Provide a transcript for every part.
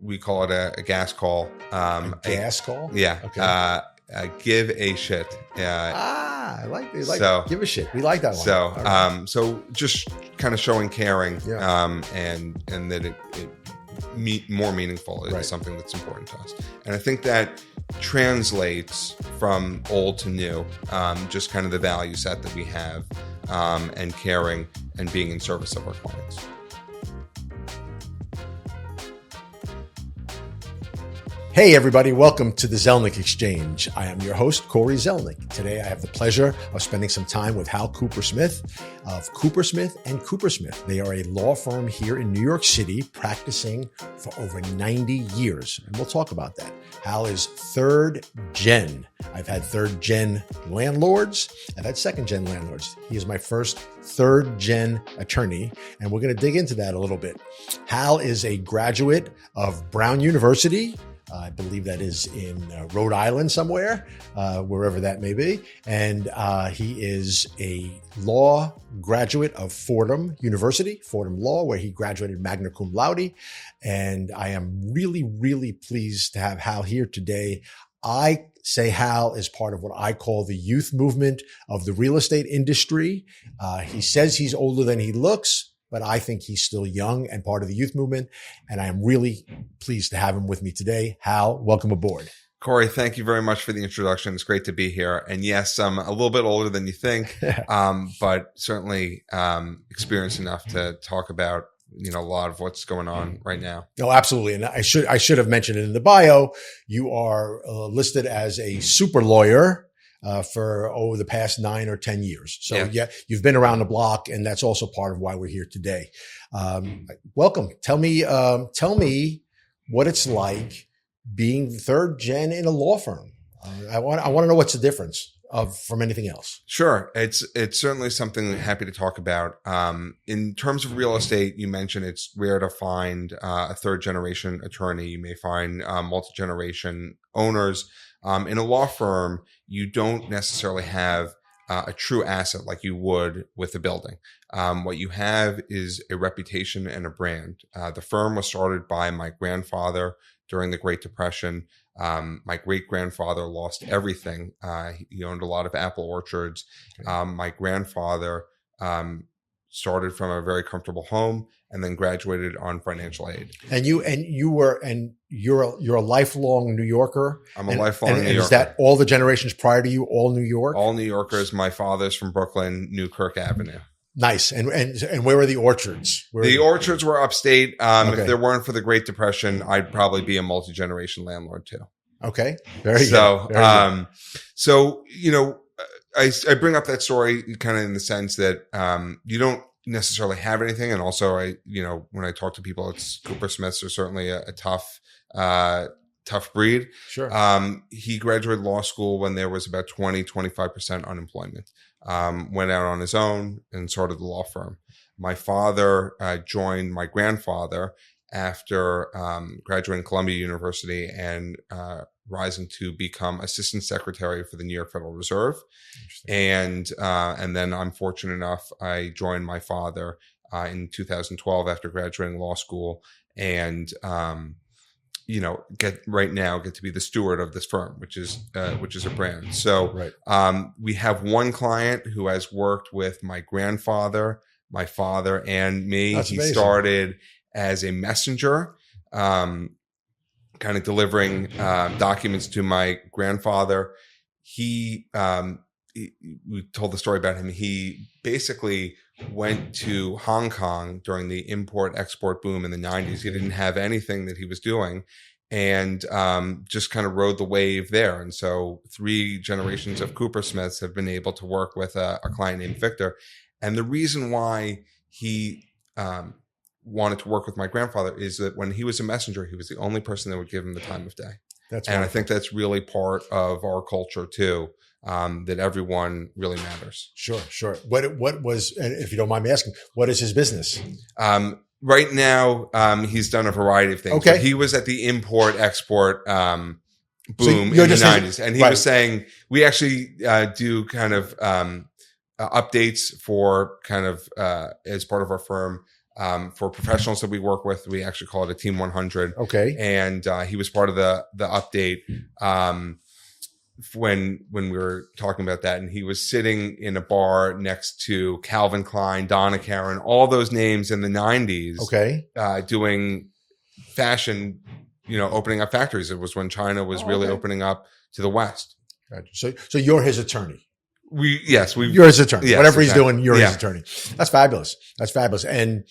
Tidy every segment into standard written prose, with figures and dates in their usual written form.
we call it a gas call. Gas call? Yeah. Okay. Give a shit. I like it. So, give a shit. We like that one. So, right. So just kind of showing caring, Yeah. and that it more meaningful is Right. something that's important to us. And I think that translates from old to new, just kind of the value set that we have, and caring and being in service of our clients. Hey everybody, welcome to the Zelnik Exchange. I am your host, Cory Zelnik. Today I have the pleasure of spending some time with Hal Coopersmith of Coopersmith and Coopersmith. They are a law firm here in New York City practicing for over 90 years, and we'll talk about that. Hal is third gen. I've had third gen landlords. I've had second gen landlords. He is my first third gen attorney, and we're going to dig into that a little bit. Hal is a graduate of Brown University. I believe that is in Rhode Island somewhere, wherever that may be. And he is a law graduate of Fordham University, Fordham Law, where he graduated magna cum laude. And I am really, really pleased to have Hal here today. I say Hal is part of what I call the youth movement of the real estate industry. He says he's older than he looks, but I think he's still young and part of the youth movement. And I am really pleased to have him with me today. Hal, welcome aboard. Cory, thank you very much for the introduction. It's great to be here. And yes, I'm a little bit older than you think, but certainly experienced enough to talk about a lot of what's going on right now. No, absolutely. And I should have mentioned it in the bio. You are listed as a super lawyer for over the past 9 or 10 years. So yeah, you've been around the block, and that's also part of why we're here today. Welcome. Tell me what it's like being third gen in a law firm. I want to know what's the difference from anything else. Sure. It's certainly something I'm happy to talk about. In terms of real estate, you mentioned it's rare to find a third generation attorney. You may find multi-generation owners. In a law firm, you don't necessarily have a true asset like you would with a building. What you have is a reputation and a brand. The firm was started by my grandfather during the Great Depression. My great-grandfather lost everything. He owned a lot of apple orchards. My grandfather started from a very comfortable home and then graduated on financial aid. And you're a lifelong New Yorker. I'm a lifelong New Yorker. Is that all the generations prior to you, all New York? All New Yorkers. My father's from Brooklyn, Newkirk Avenue. Nice. And where were the orchards? Orchards were upstate. Okay. If there weren't for the Great Depression, I'd probably be a multi-generation landlord too. Okay. Very good. So, I bring up that story kind of in the sense that you don't necessarily have anything. And also, when I talk to people, it's Coopersmiths are certainly a tough breed. Sure. He graduated law school when there was about 25% unemployment. Went out on his own and started the law firm. My father joined my grandfather after graduating Columbia University and rising to become assistant secretary for the New York Federal Reserve. And then I'm fortunate enough, I joined my father in 2012 after graduating law school and get to be the steward of this firm, which is a brand. So right. We have one client who has worked with my grandfather, my father, and me. That's amazing. He started as a messenger, kind of delivering documents to my grandfather. We told the story about him. He basically went to Hong Kong during the import-export boom in the 90s. He didn't have anything that he was doing and just kind of rode the wave there. And so 3 generations of Coopersmiths have been able to work with a client named Victor. And the reason why he wanted to work with my grandfather is that when he was a messenger, he was the only person that would give him the time of day. And I think that's really part of our culture too, that everyone really matters. Sure. What was, and if you don't mind me asking, what is his business? Right now, he's done a variety of things. Okay. But he was at the import-export boom in the 90s. And he was saying, we actually do kind of updates for kind of as part of our firm, For professionals that we work with, we actually call it a Team 100. Okay. And he was part of the update when we were talking about that. And he was sitting in a bar next to Calvin Klein, Donna Karan, all those names in the 90s. Okay. Doing fashion, opening up factories. It was when China was really opening up to the West. Gotcha. So you're his attorney. You're his attorney. Yes, Whatever exactly. he's doing, you're his attorney. That's fabulous. And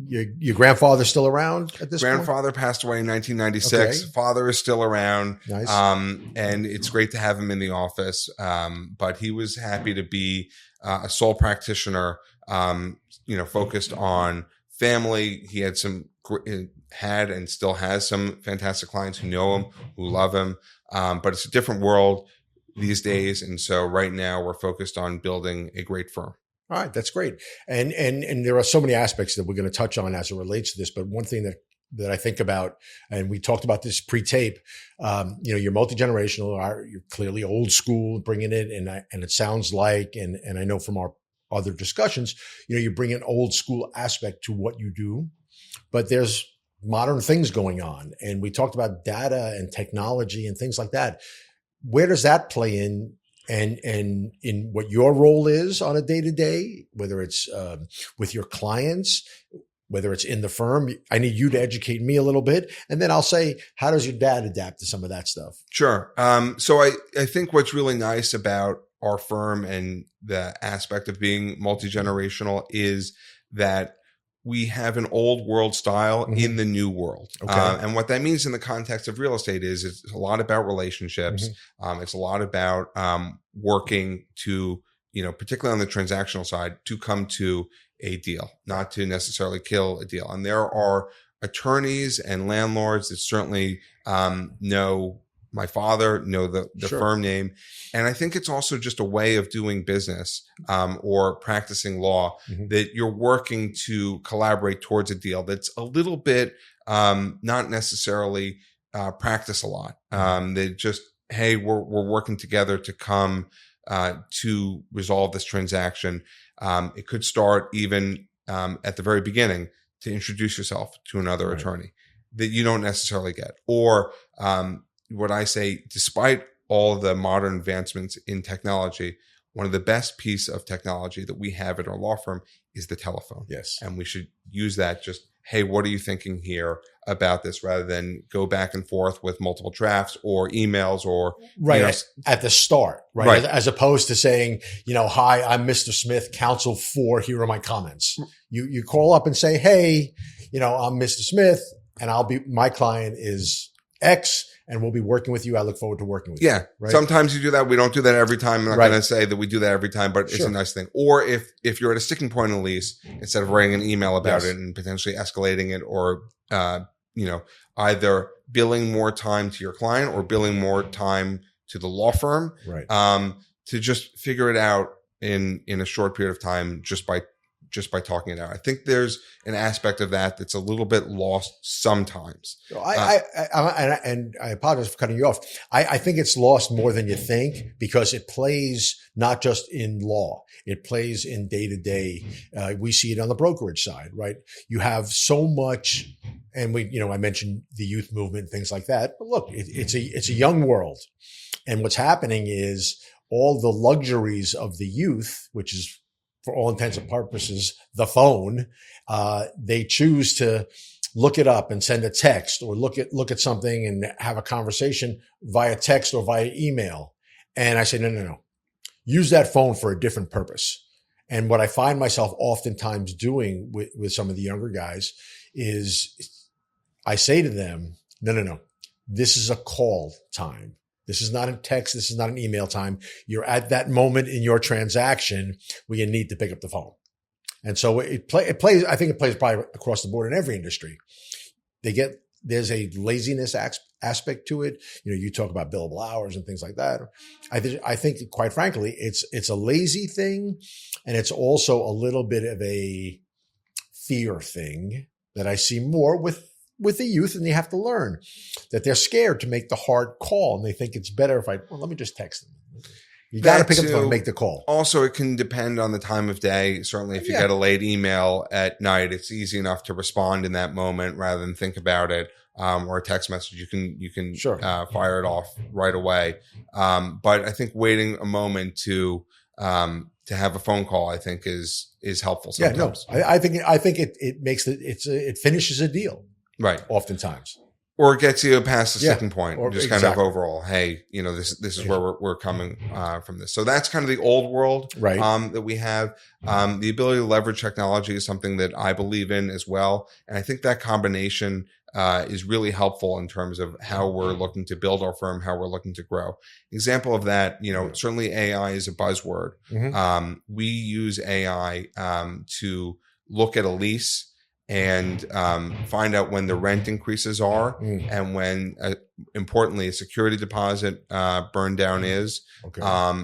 your grandfather's still around at this point? Grandfather passed away in 1996. Okay. Father is still around. Nice. And it's great to have him in the office. But he was happy to be a sole practitioner, focused on family. He had had and still has some fantastic clients who know him, who love him. But it's a different world these days. And so right now we're focused on building a great firm. All right. That's great. And there are so many aspects that we're going to touch on as it relates to this. But one thing that I think about, and we talked about this pre-tape, you're multi-generational, you're clearly old school, bringing it. And it sounds like, and I know from our other discussions, you bring an old school aspect to what you do, but there's modern things going on. And we talked about data and technology and things like that. Where does that play in? And in what your role is on a day-to-day, whether it's with your clients, whether it's in the firm, I need you to educate me a little bit. And then I'll say, how does your dad adapt to some of that stuff? Sure. So I think what's really nice about our firm and the aspect of being multi-generational is that we have an old world style in the new world. Okay. And what that means in the context of real estate is it's a lot about relationships. It's a lot about working to, particularly on the transactional side, to come to a deal, not to necessarily kill a deal. And there are attorneys and landlords that certainly know my father, know the Sure. firm name. And I think it's also just a way of doing business or practicing law that you're working to collaborate towards a deal that's a little bit not necessarily practice a lot. They just, hey, we're working together to come to resolve this transaction. It could start even at the very beginning to introduce yourself to another attorney that you don't necessarily get. Or what I say, despite all the modern advancements in technology, one of the best piece of technology that we have at our law firm is the telephone. Yes. And we should use that just, hey, what are you thinking here about this, rather than go back and forth with multiple drafts or emails or at the start, right? As opposed to saying, hi, I'm Mr. Smith, counsel for, here are my comments. You call up and say, hey, I'm Mr. Smith and my client is X and we'll be working with you. I look forward to working with you. Yeah. Right? Sometimes you do that. We don't do that every time. I'm not going to say that we do that every time, but it's a nice thing. Or if you're at a sticking point in a lease, instead of writing an email about it and potentially escalating it, or, either billing more time to your client or billing more time to the law firm, to just figure it out in a short period of time, just by talking it out. I think there's an aspect of that that's a little bit lost sometimes. I apologize for cutting you off. I think it's lost more than you think, because it plays not just in law, it plays in day to day. We see it on the brokerage side, right? You have so much, and I mentioned the youth movement, things like that. But look, it's a young world, and what's happening is all the luxuries of the youth, which is, for all intents and purposes, the phone, they choose to look it up and send a text, or look at something and have a conversation via text or via email. And I say, no. Use that phone for a different purpose. And what I find myself oftentimes doing with some of the younger guys is I say to them, no. This is a call time. This is not a text. This is not an email time. You're at that moment in your transaction where you need to pick up the phone. And so it plays, I think it plays probably across the board in every industry. There's a laziness aspect to it. You talk about billable hours and things like that. I think quite frankly, it's a lazy thing. And it's also a little bit of a fear thing that I see more with the youth, and they have to learn that they're scared to make the hard call, and they think it's better if let me just text them. You got to That pick up the phone and too. make the call. Also, it can depend on the time of day. Certainly, if you get a late email at night, it's easy enough to respond in that moment rather than think about it. Or a text message, you can fire it off right away. But I think waiting a moment to have a phone call, I think is helpful sometimes. Yeah, no, I think it makes it finishes a deal, right? Oftentimes. Or it gets you past the sticking point, or just kind of overall, hey, this is where we're coming from this. So that's kind of the old world that we have. The ability to leverage technology is something that I believe in as well. And I think that combination is really helpful in terms of how we're looking to build our firm, how we're looking to grow. Example of that, certainly AI is a buzzword. Mm-hmm. We use AI to look at a lease and find out when the rent increases are and when, importantly, a security deposit burn down is,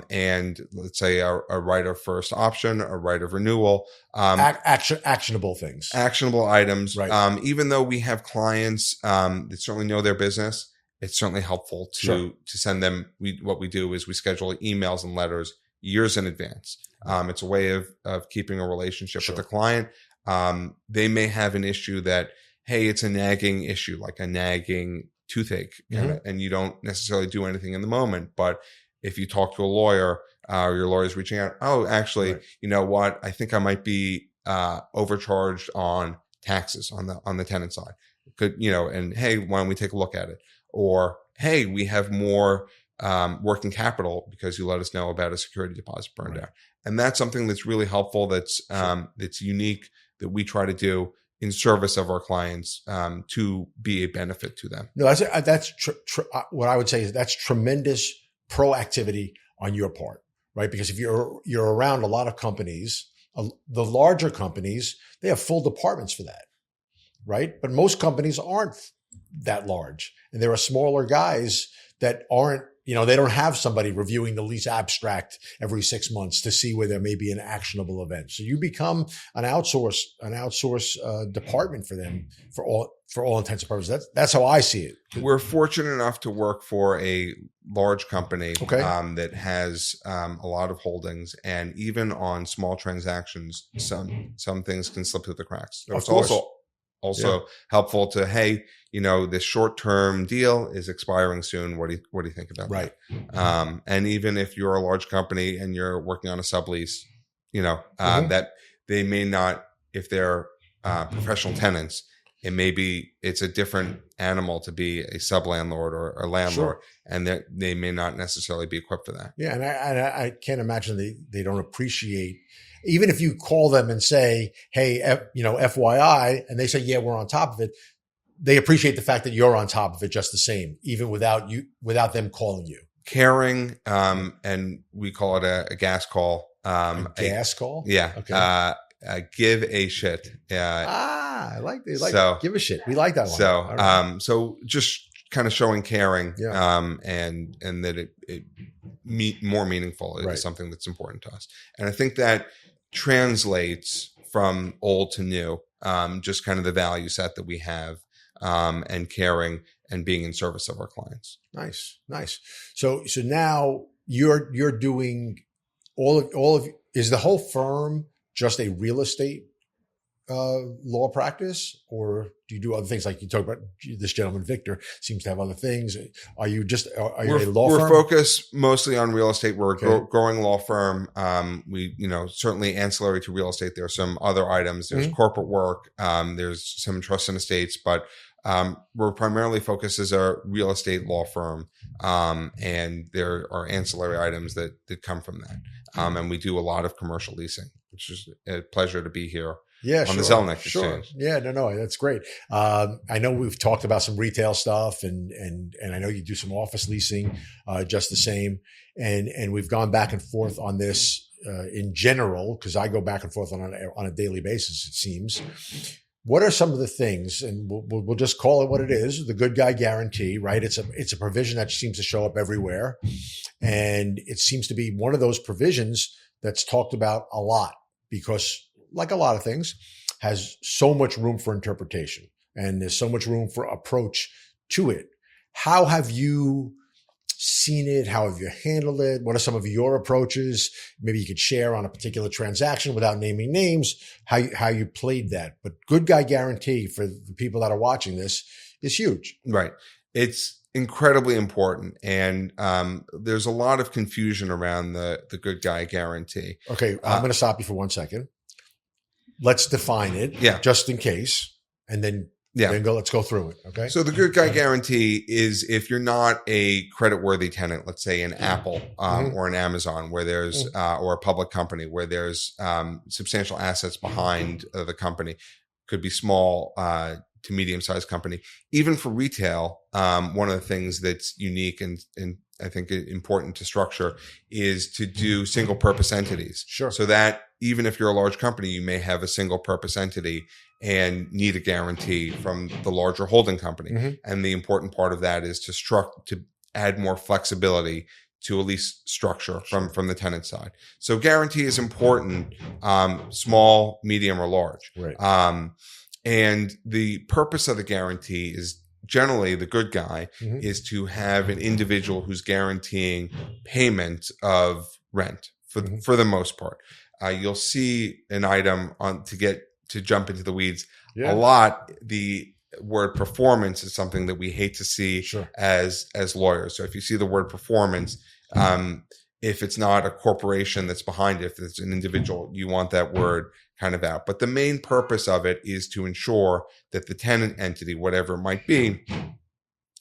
and let's say a right of first option, a right of renewal. Actionable things. Actionable items. Right. Even though we have clients that certainly know their business, it's certainly helpful to send them. What we do is we schedule emails and letters years in advance. It's a way of keeping a relationship with the client. They may have an issue that, hey, it's a nagging issue, like a nagging toothache, and you don't necessarily do anything in the moment. But if you talk to a lawyer, your lawyer's reaching out, oh, actually, you know what? I think I might be overcharged on taxes on the tenant side. And hey, why don't we take a look at it? Or, hey, we have more working capital because you let us know about a security deposit burned down. And that's something that's really helpful. That's unique, that we try to do in service of our clients to be a benefit to them. No, that's what I would say is that's tremendous proactivity on your part, right? Because if you're around a lot of companies, the larger companies, they have full departments for that, right? But most companies aren't that large, and there are smaller guys that aren't. They don't have somebody reviewing the lease abstract every 6 months to see where there may be an actionable event. So you become an outsource department for them for all intents and purposes. That's how I see it. We're fortunate enough to work for a large company that has a lot of holdings, and even on small transactions, some things can slip through the cracks. So it's also helpful to, hey, this short-term deal is expiring soon. What do you think about that? And even if you're a large company and you're working on a sublease, that they may not, if they're professional tenants, it's a different animal to be a sub-landlord or a landlord, and that they may not necessarily be equipped for that. Yeah, and I can't imagine they don't appreciate. Even if you call them and say, hey, FYI, and they say, yeah, we're on top of it, they appreciate the fact that you're on top of it just the same, even without them calling you. Caring, and we call it a gas call. A gas call? Yeah. Okay. Give a shit. I like this. Give a shit. We like that one. So just kind of showing caring, and that it more meaningful is something that's important to us. And I think that translates from old to new, just kind of the value set that we have, and caring and being in service of our clients. Nice. So now you're doing all of is the whole firm just a real estate law practice, or do you do other things? Like you talk about this gentleman, Victor, seems to have other things. Are you a law firm? We're focused mostly on real estate. We're a growing law firm. We, certainly ancillary to real estate, there are some other items. There's corporate work. There's some trust and estates, but we're primarily focused as a real estate law firm. And there are ancillary items that come from that. And we do a lot of commercial leasing, which is a pleasure to be here. On the Zelnik Exchange. Yeah, no, that's great. I know we've talked about some retail stuff, and I know you do some office leasing, just the same. And we've gone back and forth on this in general, because I go back and forth on a daily basis, it seems. What are some of the things, and we'll just call it what it is, the good guy guarantee, right? It's a provision that seems to show up everywhere. And it seems to be one of those provisions that's talked about a lot because, like a lot of things, has so much room for interpretation and there's so much room for approach to it. How have you seen it? How have you handled it? What are some of your approaches? Maybe you could share on a particular transaction without naming names, how you played that. But good guy guarantee for the people that are watching this is huge. Right. It's incredibly important. And there's a lot of confusion around the good guy guarantee. Okay. I'm going to stop you for 1 second. Let's define it just in case. And then let's go through it. Okay. So the good guy guarantee is if you're not a creditworthy tenant, let's say an Apple or an Amazon, where there's or a public company where there's substantial assets behind the company, could be small to medium-sized company. Even for retail, one of the things that's unique and I think important to structure is to do single-purpose entities. Sure. So that even if you're a large company, you may have a single-purpose entity and need a guarantee from the larger holding company. And the important part of that is to add more flexibility to a lease structure from the tenant side. So guarantee is important, small, medium, or large. Right. And the purpose of the guarantee is generally the good guy is to have an individual who's guaranteeing payment of rent for the most part. You'll see an item to jump into the weeds a lot. The word performance is something that we hate to see as lawyers. So if you see the word performance, if it's not a corporation that's behind it, if it's an individual, you want that word kind of out. But the main purpose of it is to ensure that the tenant entity, whatever it might be,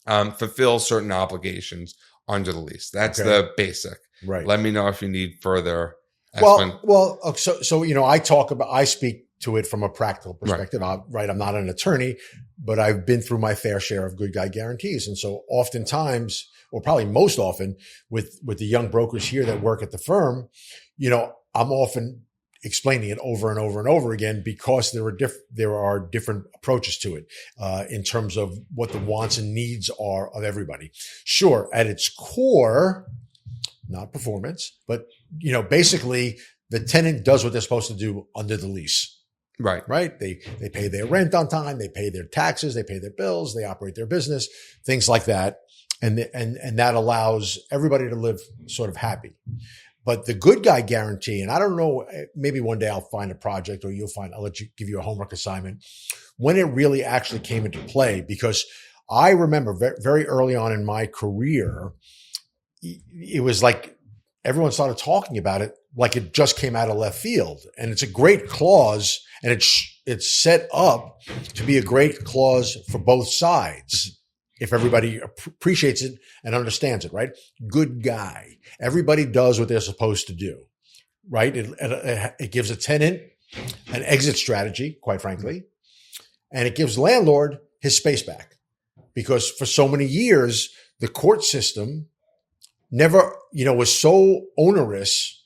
fulfills certain obligations under the lease. That's the basic. Right. Let me know if you need further. So I speak to it from a practical perspective. Right. I'm not an attorney, but I've been through my fair share of good guy guarantees. And so oftentimes, or probably most often with the young brokers here that work at the firm, I'm often explaining it over and over and over again because there are different approaches to it in terms of what the wants and needs are of everybody. Sure, at its core, not performance, but basically the tenant does what they're supposed to do under the lease. Right. Right. They pay their rent on time. They pay their taxes. They pay their bills. They operate their business, things like that. And that allows everybody to live sort of happy. But the good guy guarantee, and I don't know, maybe one day I'll find a project or I'll give you a homework assignment when it really actually came into play, because I remember very early on in my career, it was like everyone started talking about it like it just came out of left field. And it's a great clause, and it's set up to be a great clause for both sides if everybody appreciates it and understands it, right? Good guy. Everybody does what they're supposed to do, right? It gives a tenant an exit strategy, quite frankly, and it gives landlord his space back. Because for so many years, the court system never, was so onerous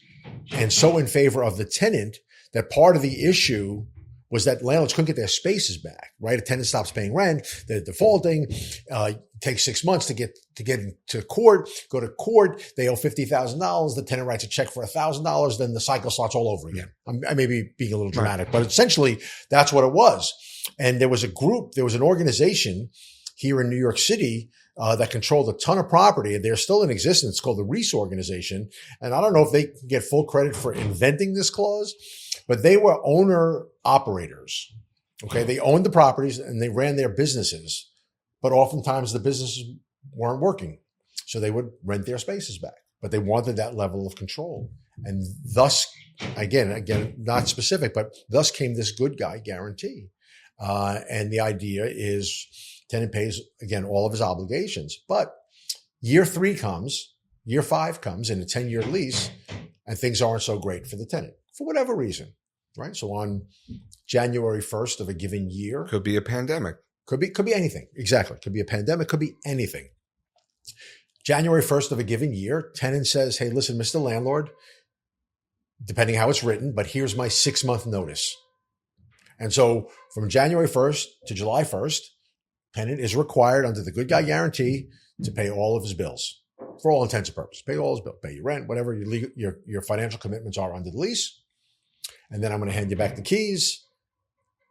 and so in favor of the tenant that part of the issue was that landlords couldn't get their spaces back, right? A tenant stops paying rent, they're defaulting, takes 6 months to get into court, go to court, they owe $50,000, the tenant writes a check for $1,000, then the cycle starts all over again. I may be being a little dramatic, but essentially that's what it was. And there was an organization here in New York City that controlled a ton of property, and they're still in existence. It's called the Reese Organization. And I don't know if they can get full credit for inventing this clause, but they were owner operators. Okay. They owned the properties and they ran their businesses, but oftentimes the businesses weren't working. So they would rent their spaces back, but they wanted that level of control. And thus, again, not specific, but thus came this good guy guarantee. And the idea is tenant pays, again, all of his obligations, but year 3 comes, year 5 comes in a 10-year lease, and things aren't so great for the tenant for whatever reason, right? So on January 1st of a given year. Could be a pandemic. Could be anything. Exactly. Could be a pandemic, could be anything. January 1st of a given year, tenant says, hey, listen, Mr. Landlord, depending how it's written, but here's my 6-month notice. And so from January 1st to July 1st, tenant is required under the good guy guarantee to pay all of his bills for all intents and purposes. Pay all his bills, pay your rent, whatever your financial commitments are under the lease. And then I'm going to hand you back the keys.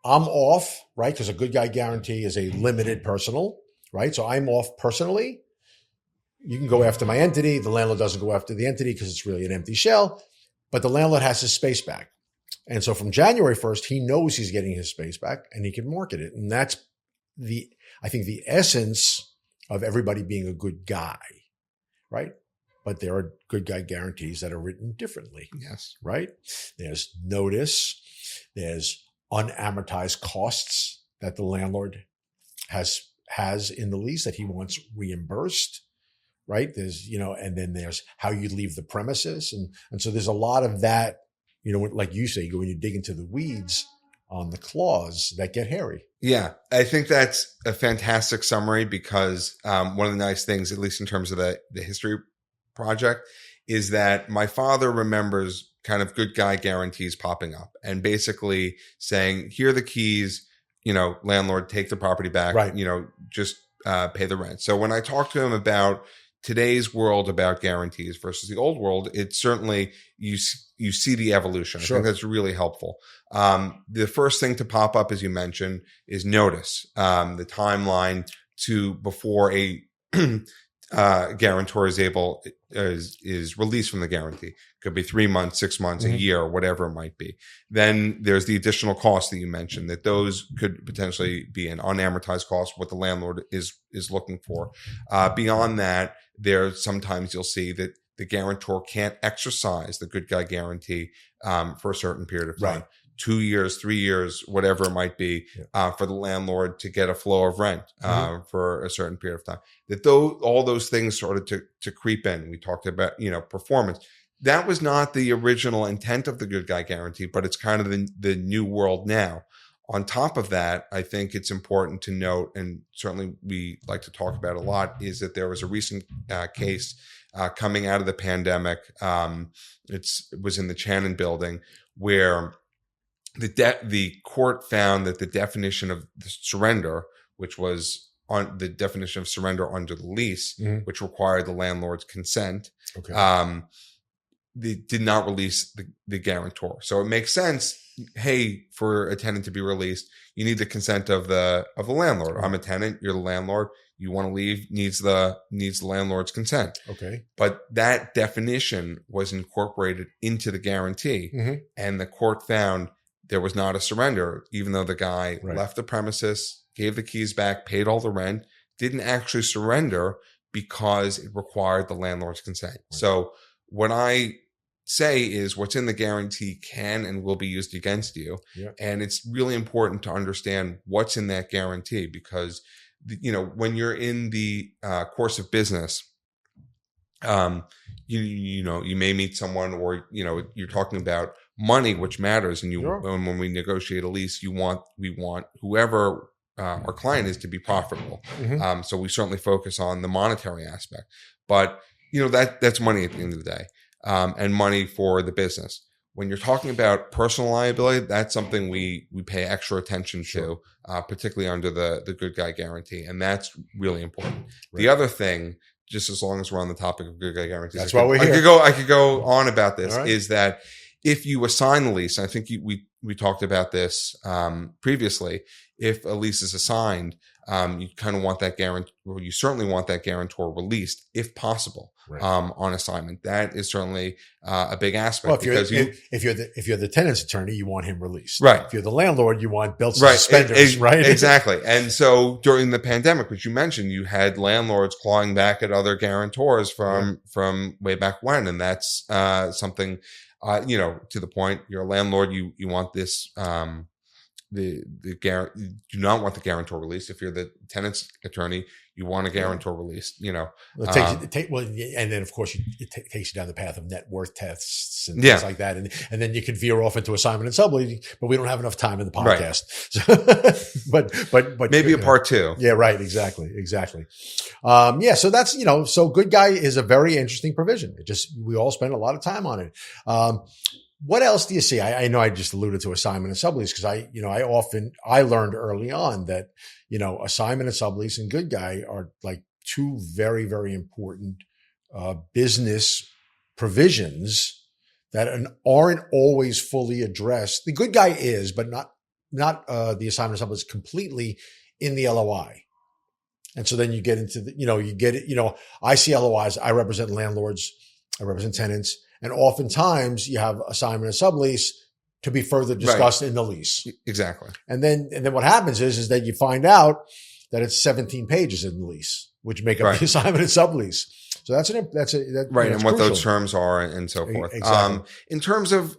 I'm off, right? Because a good guy guarantee is a limited personal, right? So I'm off personally. you can go after my entity. The landlord doesn't go after the entity because it's really an empty shell, but the landlord has his space back. And so from January 1st, he knows he's getting his space back and he can market it. And that's I think the essence of everybody being a good guy, right? But there are good guy guarantees that are written differently. Yes. Right? There's notice. There's unamortized costs that the landlord has in the lease that he wants reimbursed. Right? There's, and then there's how you leave the premises. And so there's a lot of that, like you say, when you dig into the weeds on the clause that get hairy. Yeah, I think that's a fantastic summary because one of the nice things, at least in terms of the history project, is that my father remembers kind of good guy guarantees popping up and basically saying, here are the keys, landlord, take the property back, right. Just pay the rent. So when I talk to him about today's world about guarantees versus the old world, it's certainly, you see the evolution. Sure. I think that's really helpful. The first thing to pop up, as you mentioned, is notice, the timeline to before a guarantor is released from the guarantee. Could be 3 months, 6 months, a year, whatever it might be. Then there's the additional costs that you mentioned, that those could potentially be an unamortized cost, what the landlord is looking for. Beyond that, sometimes you'll see that the guarantor can't exercise the good guy guarantee for a certain period of time. Right. 2 years, 3 years, whatever it might be, for the landlord to get a flow of rent for a certain period of time. That all those things started to creep in. We talked about, performance. That was not the original intent of the good guy guarantee, but it's kind of the new world now. On top of that, I think it's important to note, and certainly we like to talk about a lot, is that there was a recent case coming out of the pandemic. It was in the Channon building where the court found that the definition of the surrender, which was on the definition of surrender under the lease, which required the landlord's consent, they did not release the guarantor. So it makes sense. Hey, for a tenant to be released, you need the consent of the landlord. I'm a tenant. You're the landlord. You want to leave, needs the landlord's consent. Okay. But that definition was incorporated into the guarantee, and the court found there was not a surrender, even though the guy left the premises, gave the keys back, paid all the rent, didn't actually surrender because it required the landlord's consent. Right. So what I say is what's in the guarantee can and will be used against you. Yeah. And it's really important to understand what's in that guarantee because, when you're in the course of business, you may meet someone or, you're talking about money, which matters. And when we negotiate a lease, we want whoever our client is to be profitable. So we certainly focus on the monetary aspect, but that's money at the end of the day, and money for the business. When you're talking about personal liability, that's something we pay extra attention to, particularly under the good guy guarantee. And that's really important. Right. The other thing, just as long as we're on the topic of good guy guarantees, that's why we're here. I could go on about this, is that if you assign the lease, I think we talked about this previously, if a lease is assigned, you kind of want that guarantor, or you certainly want that guarantor released if possible, on assignment. That is certainly a big aspect. Well, if you're the tenant's attorney, you want him released. Right. If you're the landlord, you want belts and suspenders. Right. Exactly. And so during the pandemic, which you mentioned, you had landlords clawing back at other guarantors from way back when, and that's something. To the point, you're a landlord, you want this, you do not want the guarantor released. If you're the tenant's attorney, you want a guarantor released, and then of course it takes you down the path of net worth tests and things like that. And then you can veer off into assignment and sublease, but we don't have enough time in the podcast. Right. So, but maybe a part two. Yeah, right. Exactly. So that's, so good guy is a very interesting provision. We all spend a lot of time on it. What else do you see? I know I just alluded to assignment and sublease because I learned early on that, assignment and sublease and good guy are like two very, very important business provisions that aren't always fully addressed. The good guy is, but not the assignment and sublease completely in the LOI. And so then you get into I see LOIs. I represent landlords. I represent tenants. And oftentimes you have assignment and sublease to be further discussed in the lease. Exactly. And then what happens is that you find out that it's 17 pages in the lease, which make up the assignment and sublease. So that's right. That's and crucial. What those terms are and so forth. Exactly. In terms of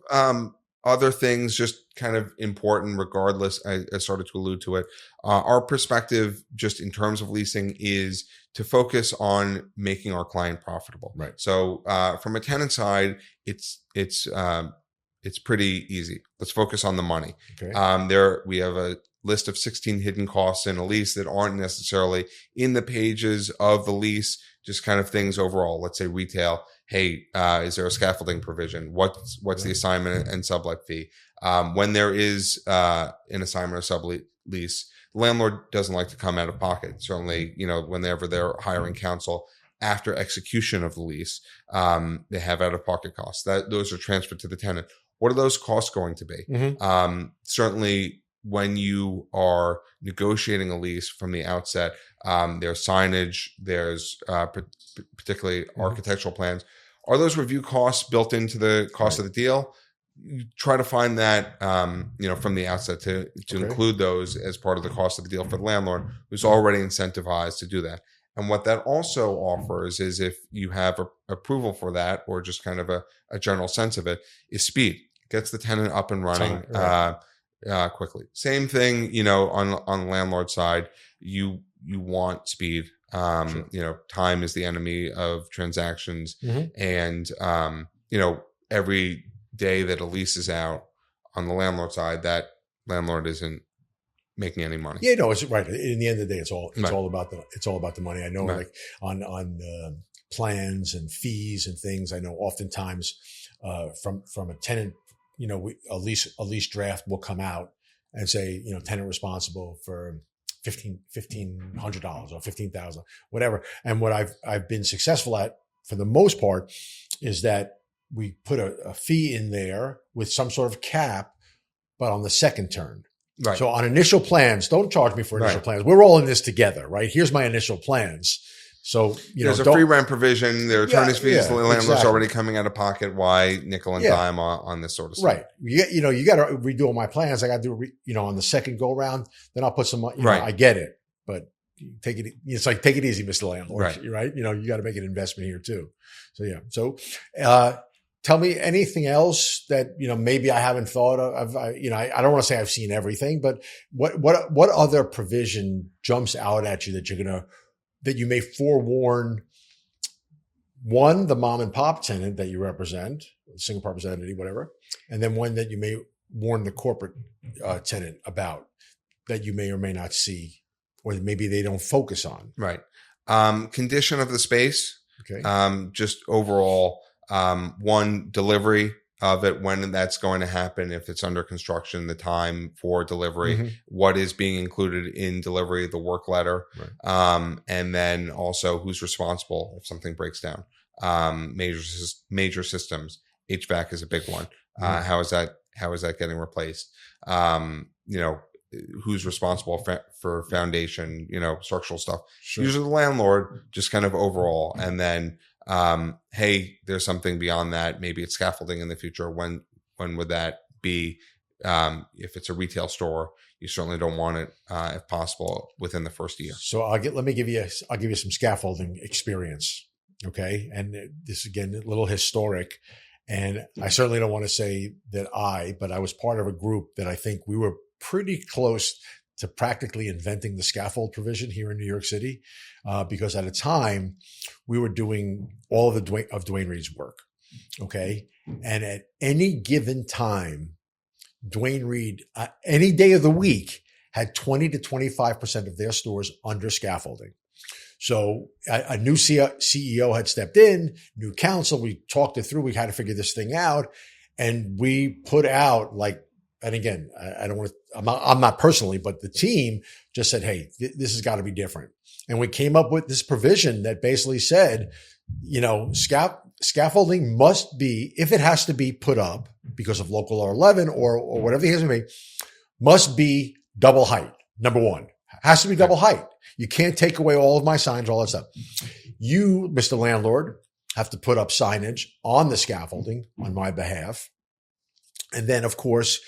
other things, just kind of important, regardless, I started to allude to it. Our perspective, just in terms of leasing, is to focus on making our client profitable. Right. So from a tenant side, it's pretty easy. Let's focus on the money. Okay. We have a list of 16 hidden costs in a lease that aren't necessarily in the pages of the lease, just kind of things overall. Let's say retail. Hey, is there a scaffolding provision? What's the assignment and sublet fee? When there is an assignment or sublease, the landlord doesn't like to come out of pocket. Certainly, whenever they're hiring counsel after execution of the lease, they have out of pocket costs. Those are transferred to the tenant. What are those costs going to be? Mm-hmm. Certainly, when you are negotiating a lease from the outset, there's signage, there's particularly architectural plans. Are those review costs built into the cost of the deal? You try to find that, from the outset to include those as part of the cost of the deal for the landlord who's already incentivized to do that. And what that also offers is, if you have approval for that, or just kind of a general sense of it, is speed. Gets the tenant up and running quickly. Same thing, on the landlord side, you want speed. Time is the enemy of transactions. Mm-hmm. And, every day that a lease is out on the landlord side, that landlord isn't making any money. Yeah, no, it's right. In the end of the day, it's all about the money. I know, like on plans and fees and things. I know oftentimes from a tenant, a lease draft will come out and say, tenant responsible for $1,500 or $15,000, whatever. And what I've been successful at, for the most part, is that we put a fee in there with some sort of cap, but on the second turn. Right. So on initial plans, don't charge me for initial plans. We're all in this together, right? Here's my initial plans. So, there's a free rent provision. There are attorney's fees. The landlord's already coming out of pocket. Why nickel and dime on this sort of stuff? Right. You got to redo all my plans. I got to do, on the second go round, then I'll put some, I get it, but take it. It's like, take it easy, Mr. Landlord. Right. You got to make an investment here too. So, yeah. So, tell me anything else that, maybe I haven't thought of. I don't want to say I've seen everything, but what other provision jumps out at you that you may forewarn, one, the mom and pop tenant that you represent, single purpose entity, whatever, and then one that you may warn the corporate tenant about that you may or may not see, or maybe they don't focus on. Right. Condition of the space. Okay. Just overall, one, delivery of it, when that's going to happen, if it's under construction, the time for delivery, what is being included in delivery, the work letter, and then also who's responsible if something breaks down. Major systems, HVAC is a big one. How is that getting replaced? Who's responsible for foundation, structural stuff. Sure. Usually the landlord, just kind of overall, and then hey, there's something beyond that. Maybe it's scaffolding in the future. When would that be? If it's a retail store, you certainly don't want it, if possible, within the first year. So I'll give you some scaffolding experience. Okay. And this, again, a little historic, and I certainly don't want to say that but I was part of a group that I think we were pretty close to practically inventing the scaffold provision here in New York City, because at a time we were doing all of Dwayne Reed's work. Okay. And at any given time, Dwayne Reed, any day of the week, had 20 to 25% of their stores under scaffolding. So a new CEO had stepped in, new counsel. We talked it through. We had to figure this thing out. And we put out and again, I don't want to, I'm not personally, but the team just said, hey, this has got to be different. And we came up with this provision that basically said, scaffolding must be, if it has to be put up because of local law 11 or whatever the case may be, must be double height. Number one, Has to be double height. You can't take away all of my signs, all that stuff. You, Mr. Landlord, have to put up signage on the scaffolding on my behalf. And then, of course,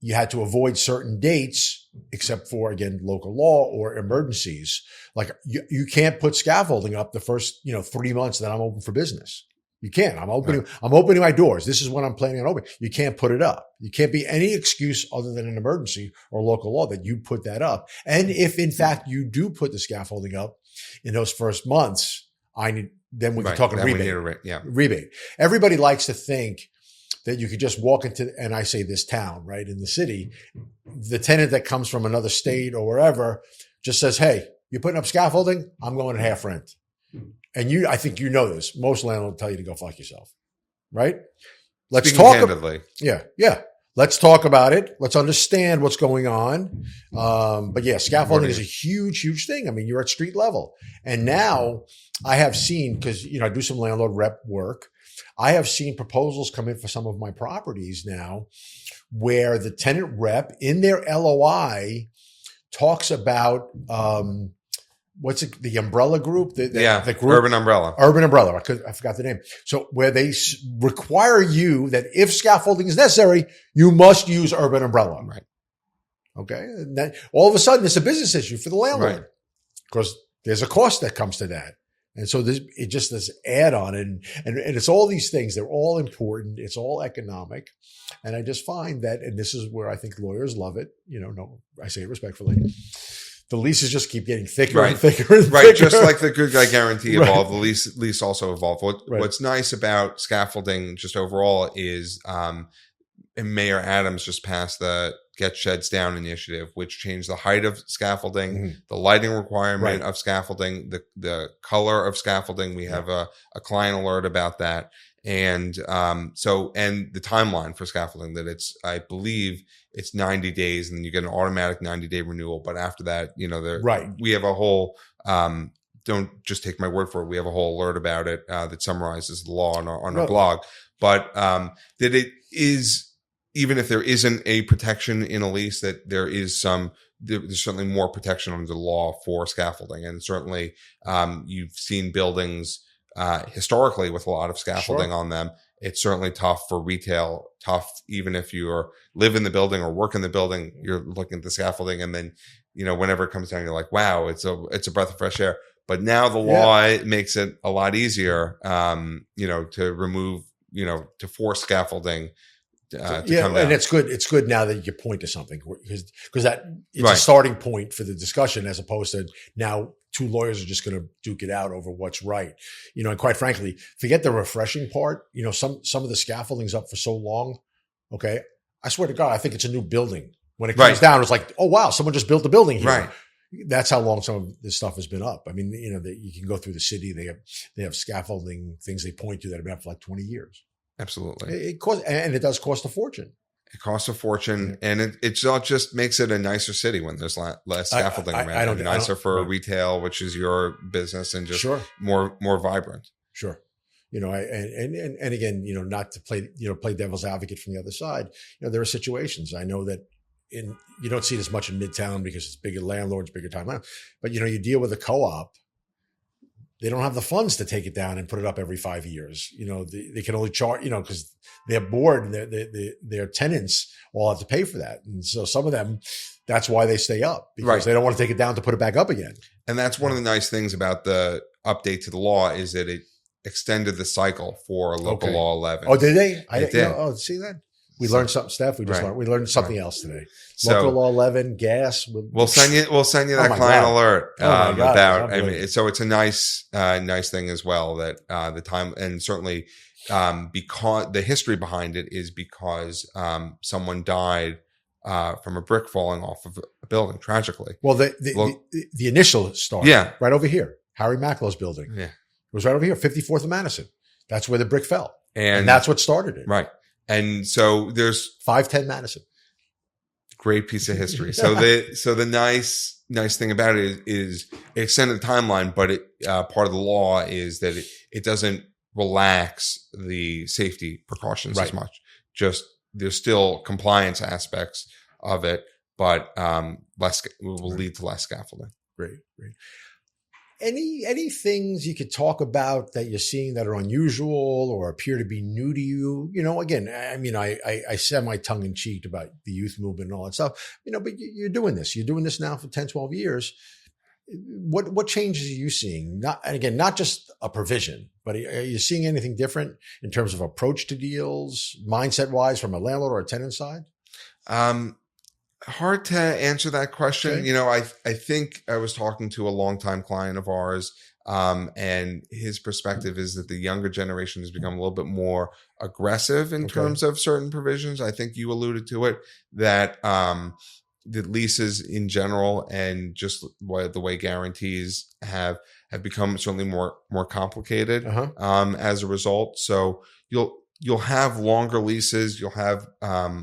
you had to avoid certain dates, except for, again, local law or emergencies. Like you can't put scaffolding up the first, 3 months that I'm open for business. You can't. I'm opening my doors. This is when I'm planning on opening. You can't put it up. You can't be any excuse other than an emergency or local law that you put that up. And if in fact you do put the scaffolding up in those first months, then we can talk a rebate. Rebate. Everybody likes to think that you could just walk into, and I say this town, right, in the city, the tenant that comes from another state or wherever just says, hey, you're putting up scaffolding, I'm going at half rent. And I think you know this. Most landlords will tell you to go fuck yourself, right? Let's talk candidly. Yeah. Let's talk about it. Let's understand what's going on. But yeah, scaffolding is a huge, huge thing. I mean, you're at street level. And now I have seen, because, I do some landlord rep work. I have seen proposals come in for some of my properties now where the tenant rep in their LOI talks about, what's it, the umbrella group? The group, Urban Umbrella. I forgot the name. So where they require you that if scaffolding is necessary, you must use Urban Umbrella. Right. Okay. And then all of a sudden it's a business issue for the landlord because there's a cost that comes to that. And so it just this add on and it's all these things. They're all important. It's all economic. And I just find that, and this is where I think lawyers love it. I say it respectfully. The leases just keep getting thicker and thicker and thicker. Right. Just like the good guy guarantee evolved, the lease also evolved. What's nice about scaffolding just overall is, Mayor Adams just passed the Get Sheds Down initiative, which changed the height of scaffolding, the lighting requirement of scaffolding, the color of scaffolding. We have a client alert about that. And and the timeline for scaffolding that I believe it's 90 days and then you get an automatic 90-day renewal. But after that, we have a whole, don't just take my word for it. We have a whole alert about it that summarizes the law on our blog. But that it is, even if there isn't a protection in a lease, that there's certainly more protection under the law for scaffolding. And certainly you've seen buildings historically with a lot of scaffolding on them. It's certainly tough for retail, even if you live in the building or work in the building, you're looking at the scaffolding. And then, whenever it comes down, you're like, wow, it's a breath of fresh air. But now the law makes it a lot easier, to remove, to force scaffolding to come down. And it's good. It's good now that you point to something because that it's a starting point for the discussion as opposed to now two lawyers are just going to duke it out over what's right. And quite frankly, forget the refreshing part. Some of the scaffolding's up for so long. Okay. I swear to God, I think it's a new building. When it comes down, it's like, oh wow, someone just built a building here. Right. That's how long some of this stuff has been up. I mean, you can go through the city. They have scaffolding things they point to that have been up for like 20 years. Absolutely. It does cost a fortune. It costs a fortune, and it just makes it a nicer city when there's less scaffolding around. Nicer for retail, which is your business, and just more vibrant. Sure. And again, not to play devil's advocate from the other side. There are situations I know that you don't see it as much in Midtown because it's bigger landlords, bigger time land. But you deal with a co-op. They don't have the funds to take it down and put it up every 5 years. They can only charge, because their board, their tenants all have to pay for that. And so some of them, that's why they stay up because they don't want to take it down to put it back up again. And that's one of the nice things about the update to the law is that it extended the cycle for local law 11. Oh, did they? It did. See that? We learned something, Steph. We learned something else today. Local law 11, gas. We'll send you that client alert about. So it's a nice thing as well that the time and certainly because the history behind it is because someone died from a brick falling off of a building tragically. Well, the initial start, right over here, Harry Macklow's building. Yeah, it was right over here, 54th and Madison. That's where the brick fell, and that's what started it. Right. And so there's 510 Madison. Great piece of history. So the nice thing about it is it extended the timeline, but part of the law is that it doesn't relax the safety precautions as much. Just there's still compliance aspects of it, but will lead to less scaffolding. Great. Any things you could talk about that you're seeing that are unusual or appear to be new to you? Again, I mean, I semi tongue in cheek about the youth movement and all that stuff, but you're doing this. You're doing this now for 10, 12 years. What changes are you seeing? Not just a provision, but are you seeing anything different in terms of approach to deals, mindset wise, from a landlord or a tenant side? Hard to answer that question. Okay. I think I was talking to a longtime client of ours, and his perspective is that the younger generation has become a little bit more aggressive in terms of certain provisions. I think you alluded to it, that the leases in general and just the way guarantees have become certainly more complicated as a result. So you'll have longer leases, you'll have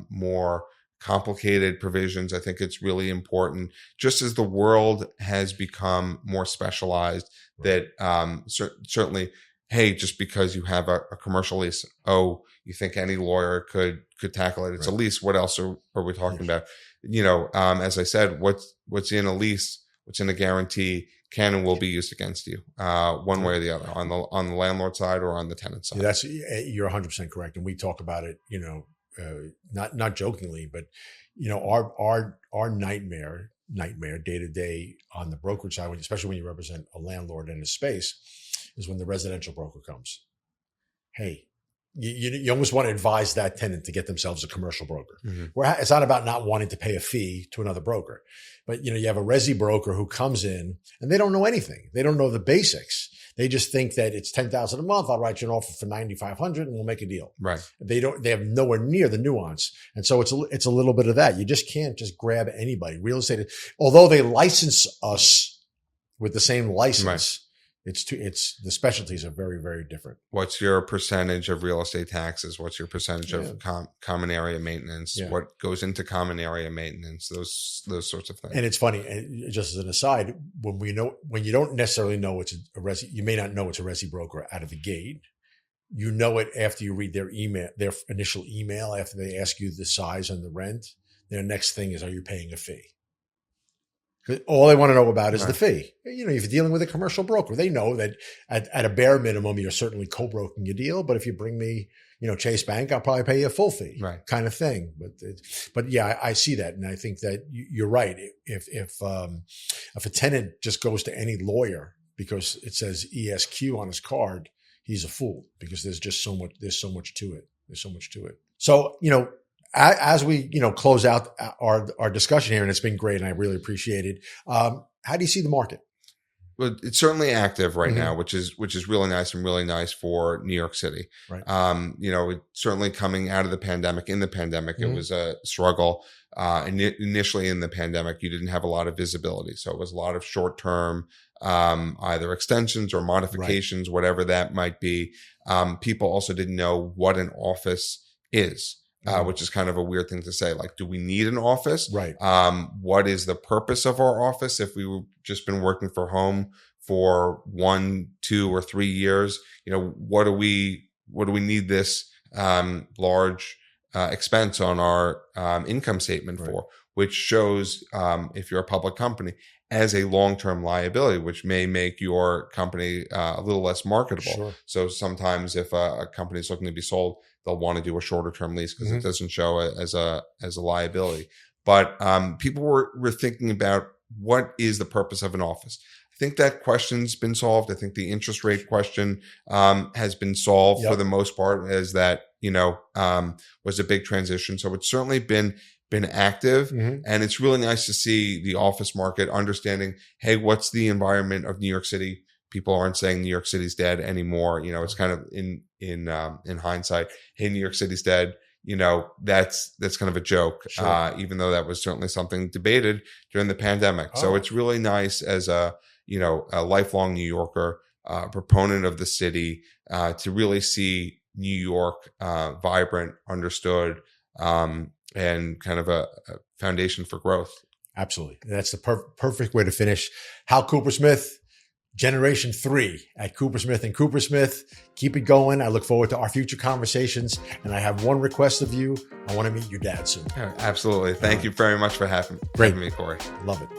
more complicated provisions. I think it's really important, just as the world has become more specialized, that certainly, hey, just because you have a commercial lease, you think any lawyer could tackle it? It's a lease. What else are we talking about? As I said, what's in a lease, what's in a guarantee can and will be used against you, one way or the other, on the landlord side or on the tenant side. You're 100% correct, and we talk about it. Not jokingly, but our nightmare day to day on the brokerage side, especially when you represent a landlord in a space, is when the residential broker comes. Hey, you almost want to advise that tenant to get themselves a commercial broker. Where it's not about not wanting to pay a fee to another broker, but you have a resi broker who comes in and they don't know anything. They don't know the basics. They just think that it's $10,000 a month. I'll write you an offer for $9,500 and we'll make a deal. Right. They have nowhere near the nuance. And so it's a little bit of that. You just can't just grab anybody. Real estate, although they license us with the same license, it's the specialties are very, very different. What's your percentage of real estate taxes? What's your percentage of common area maintenance? What goes into common area maintenance? Those sorts of things. And it's funny, and just as an aside, when you don't necessarily know it's a resi, you may not know it's a resi broker out of the gate. You know it after you read their initial email, after they ask you the size and the rent. Their next thing is, are you paying a fee? All they want to know about is the fee. If you're dealing with a commercial broker, they know that at a bare minimum, you're certainly co-broking your deal. But if you bring me, Chase Bank, I'll probably pay you a full fee, kind of thing. But yeah, I see that. And I think that you're right. If a tenant just goes to any lawyer because it says ESQ on his card, he's a fool, because there's so much to it. So, as we, close out our discussion here, and it's been great and I really appreciate it. How do you see the market? Well, it's certainly active right now, which is really nice, and really nice for New York City. Right. Certainly coming out of the pandemic, it was a struggle. Initially in the pandemic, you didn't have a lot of visibility. So it was a lot of short-term, either extensions or modifications, whatever that might be. People also didn't know what an office is. Which is kind of a weird thing to say. Like, do we need an office? Right. What is the purpose of our office? If we've just been working from home for 1, 2, or 3 years, what do we need this large expense on our income statement for? Which shows, if you're a public company, as a long-term liability, which may make your company a little less marketable. Sure. So sometimes if a company is looking to be sold, they'll want to do a shorter term lease because it doesn't show it as a liability. But people were thinking about, what is the purpose of an office? I think that question's been solved. I think the interest rate question has been solved for the most part, as that was a big transition. So it's certainly been active, and it's really nice to see the office market understanding, hey, what's the environment of New York City? People aren't saying New York City's dead anymore. It's kind of in hindsight, hey, New York City's dead. That's kind of a joke, Sure. Even though that was certainly something debated during the pandemic. So it's really nice as a lifelong New Yorker, proponent of the city, to really see New York vibrant, understood, and kind of a foundation for growth. Absolutely. That's the perfect way to finish. Hal Coopersmith, Generation 3 at Coopersmith and Coopersmith. Keep it going. I look forward to our future conversations. And I have one request of you. I want to meet your dad soon. Absolutely. Thank you very much for having me, Cory. Love it.